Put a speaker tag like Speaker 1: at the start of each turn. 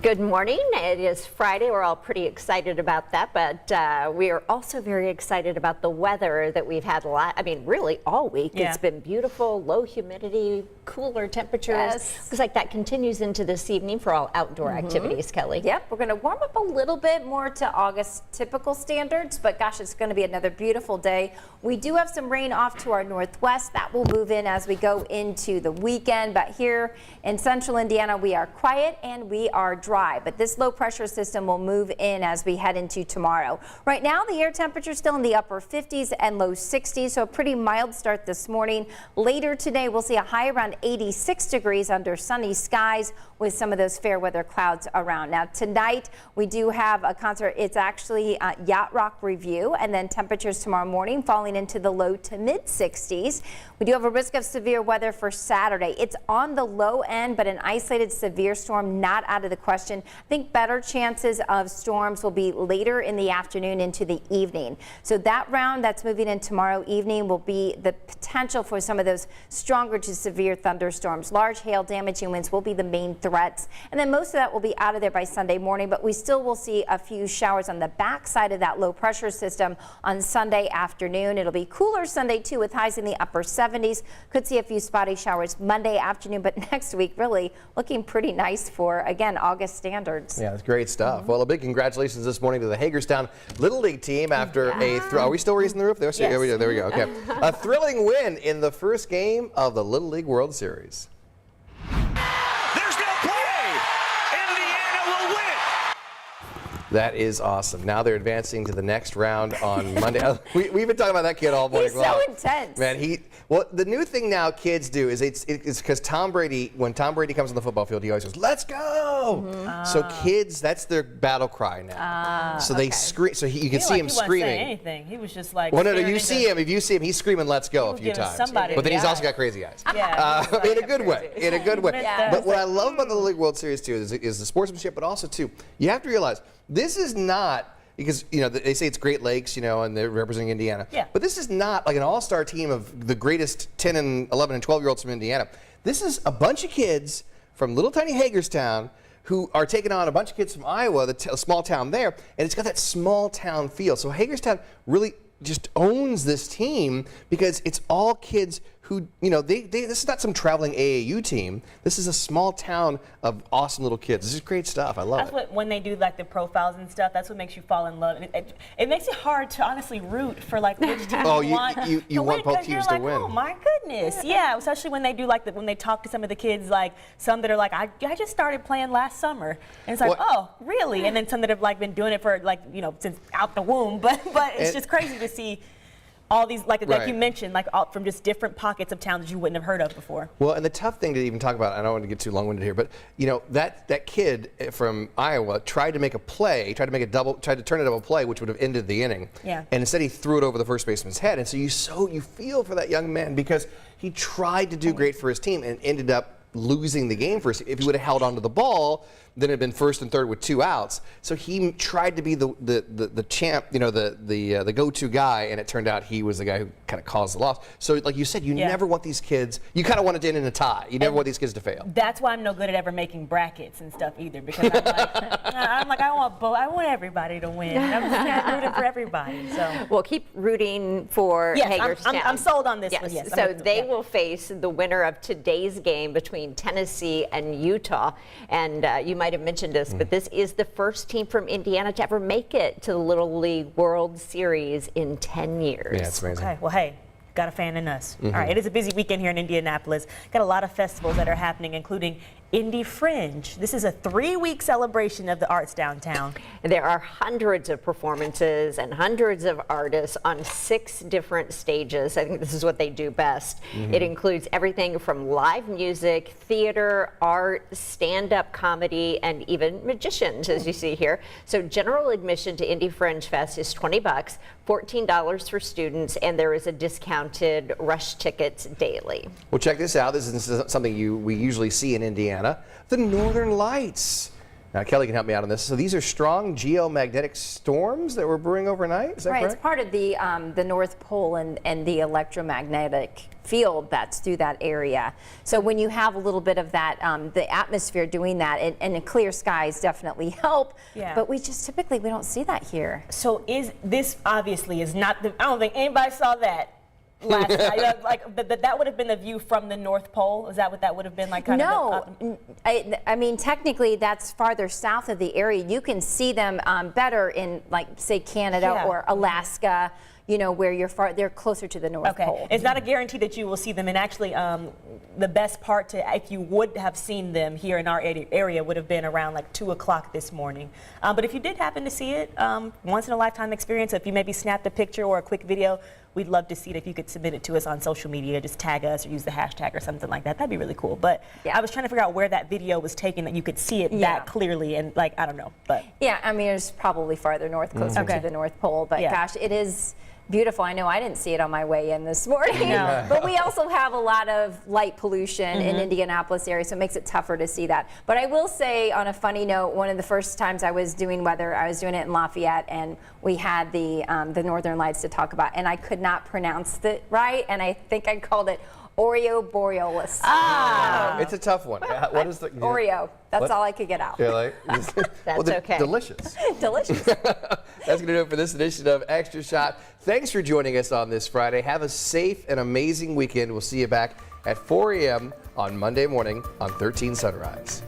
Speaker 1: Good morning. It is Friday. We're all pretty excited about that, but we are also very excited about the weather that we've had really all week.
Speaker 2: Yeah.
Speaker 1: It's been beautiful, low humidity, cooler temperatures.
Speaker 3: Yes.
Speaker 1: Looks like that continues into this evening for all outdoor activities, Kelly.
Speaker 3: Yep, we're going to warm up a little bit more to August typical standards, but gosh, it's going to be another beautiful day. We do have some rain off to our northwest. That will move in as we go into the weekend, but here in central Indiana, we are quiet and we are dry, but this low pressure system will move in as we head into tomorrow. Right now, the air temperature is still in the upper 50s and low 60s, so a pretty mild start this morning. Later today, we'll see a high around 86 degrees under sunny skies with some of those fair weather clouds around. Now tonight we do have a concert. It's actually Yacht Rock Review, and then temperatures tomorrow morning falling into the low to mid 60s. We do have a risk of severe weather for Saturday. It's on the low end, but an isolated severe storm not out of the question. I think better chances of storms will be later in the afternoon into the evening. So that round that's moving in tomorrow evening will be the potential for some of those stronger to severe thunderstorms. Large hail damaging winds will be the main threats, and then most of that will be out of there by Sunday morning, but we still will see a few showers on the back side of that low pressure system on Sunday afternoon. It'll be cooler Sunday too, with highs in the upper 70s. Could see a few spotty showers Monday afternoon, but next week really looking pretty nice for, again, August standards.
Speaker 4: Yeah, it's great stuff. Well, a big congratulations this morning to the Hagerstown Little League team after are we still raising the roof? There,
Speaker 3: Yes.
Speaker 4: there we go. Okay. A thrilling win in the first game of the Little League World Series.
Speaker 5: There's no play. Indiana will win it.
Speaker 4: That is awesome. Now they're advancing to the next round on Monday. We've been talking about that kid all morning
Speaker 3: He's
Speaker 4: long.
Speaker 3: so intense.
Speaker 4: Man, well, the new thing now kids do is it's because Tom Brady, when Tom Brady comes on the football field, he always goes, "Let's go!" So kids, that's their battle cry now. So they scream. So you can see him
Speaker 2: He wasn't
Speaker 4: screaming.
Speaker 2: saying anything. He was just like.
Speaker 4: Well, no,
Speaker 2: staring
Speaker 4: you
Speaker 2: into-
Speaker 4: see him. If you see him, he's screaming, "Let's go!" a
Speaker 2: was
Speaker 4: few
Speaker 2: giving
Speaker 4: times.
Speaker 2: somebody
Speaker 4: But then he's
Speaker 2: the
Speaker 4: also
Speaker 2: eye.
Speaker 4: got crazy eyes.
Speaker 2: Yeah.
Speaker 4: In a good way. In a good way.
Speaker 3: Yeah.
Speaker 4: But what I love about the Little League World Series too is the sportsmanship, but also too, you have to realize this is not. Because, they say it's Great Lakes, and they're representing Indiana.
Speaker 2: Yeah.
Speaker 4: But this is not like an all-star team of the greatest 10 and 11 and 12-year-olds from Indiana. This is a bunch of kids from little tiny Hagerstown who are taking on a bunch of kids from Iowa, the small town there, and it's got that small town feel. So Hagerstown really just owns this team because it's all kids who, this is not some traveling AAU team. This is a small town of awesome little kids. This is great stuff. I love
Speaker 2: That's
Speaker 4: it.
Speaker 2: what, when they do like the profiles and stuff, that's what makes you fall in love. It makes it hard to honestly root for like which team
Speaker 4: Oh,
Speaker 2: you want.
Speaker 4: you
Speaker 2: to
Speaker 4: want
Speaker 2: win,
Speaker 4: both
Speaker 2: 'cause you're
Speaker 4: teams to
Speaker 2: like,
Speaker 4: win.
Speaker 2: Oh my goodness, yeah. Especially when they do when they talk to some of the kids, like some that are like, I just started playing last summer, and it's like, oh really? And then some that have like been doing it for since out the womb, but it's just crazy to see. All these, like you mentioned, all from just different pockets of towns that you wouldn't have heard of before.
Speaker 4: Well, and the tough thing to even talk about, I don't want to get too long-winded here, but that kid from Iowa tried to make a play, tried to turn a double play, which would have ended the inning.
Speaker 2: Yeah.
Speaker 4: And instead he threw it over the first baseman's head, and so you feel for that young man because he tried to do great for his team and ended up losing the game first. If he would have held onto the ball, then it'd been first and third with 2 outs. So he tried to be the champ, the go-to guy, and it turned out he was the guy who kind of caused the loss. So like you said, you never want these kids. You kind of want it to end in a tie. You never want these kids to fail.
Speaker 2: That's why I'm no good at ever making brackets and stuff either, because I want everybody to win. I'm just rooting for everybody. So
Speaker 1: We'll keep rooting for Hagerstown.
Speaker 2: I'm sold on this
Speaker 1: Yes.
Speaker 2: one. Yes.
Speaker 1: So they will face the winner of today's game between Tennessee and Utah. And you might have mentioned this, but this is the first team from Indiana to ever make it to the Little League World Series in 10 years.
Speaker 4: Yeah, it's amazing.
Speaker 2: Okay, well, hey, got a fan in us. All right, it is a busy weekend here in Indianapolis. Got a lot of festivals that are happening, including Indy Fringe. This is a 3-week celebration of the arts downtown.
Speaker 1: There are hundreds of performances and hundreds of artists on 6 different stages. I think this is what they do best. It includes everything from live music, theater, art, stand-up comedy, and even magicians, as you see here. So general admission to Indy Fringe Fest is $20, $14 for students, and there is a discounted rush tickets daily.
Speaker 4: Well, check this out. This is something we usually see in Indiana. The Northern Lights. Now, Kelly can help me out on this. So these are strong geomagnetic storms that we're brewing overnight? Is that
Speaker 3: Right,
Speaker 4: correct?
Speaker 3: it's part of the North Pole and the electromagnetic field that's through that area. So when you have a little bit of that, the atmosphere doing that, and the clear skies definitely help.
Speaker 2: Yeah.
Speaker 3: But we just typically we don't see that here.
Speaker 2: So is this obviously is not the, I don't think anybody saw that last night. Like that would have been the view from the North Pole. Is that what that would have been like? Kind
Speaker 3: No,
Speaker 2: of
Speaker 3: I mean technically that's farther south of the area. You can see them better in like say Canada
Speaker 2: Yeah.
Speaker 3: or Alaska. You know where they're closer to the North
Speaker 2: Okay,
Speaker 3: Pole.
Speaker 2: it's not a guarantee that you will see them, and actually, the best part to if you would have seen them here in our area would have been around like 2 o'clock this morning. But if you did happen to see it, once in a lifetime experience, if you maybe snapped a picture or a quick video, we'd love to see it. If you could submit it to us on social media, just tag us or use the hashtag or something like that. That'd be really cool. But
Speaker 3: Yeah.
Speaker 2: I was trying to figure out where that video was taken that you could see it
Speaker 3: Yeah.
Speaker 2: that clearly, and like I don't know, but.
Speaker 3: Yeah, I mean it's probably farther north, closer
Speaker 2: Okay.
Speaker 3: to the North Pole. But
Speaker 2: Yeah.
Speaker 3: gosh, it is beautiful. I know I didn't see it on my way in this morning.
Speaker 2: No.
Speaker 3: But we also have a lot of light pollution in Indianapolis area, so it makes it tougher to see that. But I will say, on a funny note, one of the first times I was doing weather, I was doing it in Lafayette, and we had the Northern Lights to talk about, and I could not pronounce it right, and I think I called it Oreo Borealis.
Speaker 4: It's a tough one. What is the
Speaker 3: Oreo. That's
Speaker 4: What?
Speaker 3: all I could get out.
Speaker 4: You're like, well, they're
Speaker 1: okay.
Speaker 4: Delicious.
Speaker 3: Delicious.
Speaker 4: That's going to do it for this edition of Extra Shot. Thanks for joining us on this Friday. Have a safe and amazing weekend. We'll see you back at 4 a.m. on Monday morning on 13 Sunrise.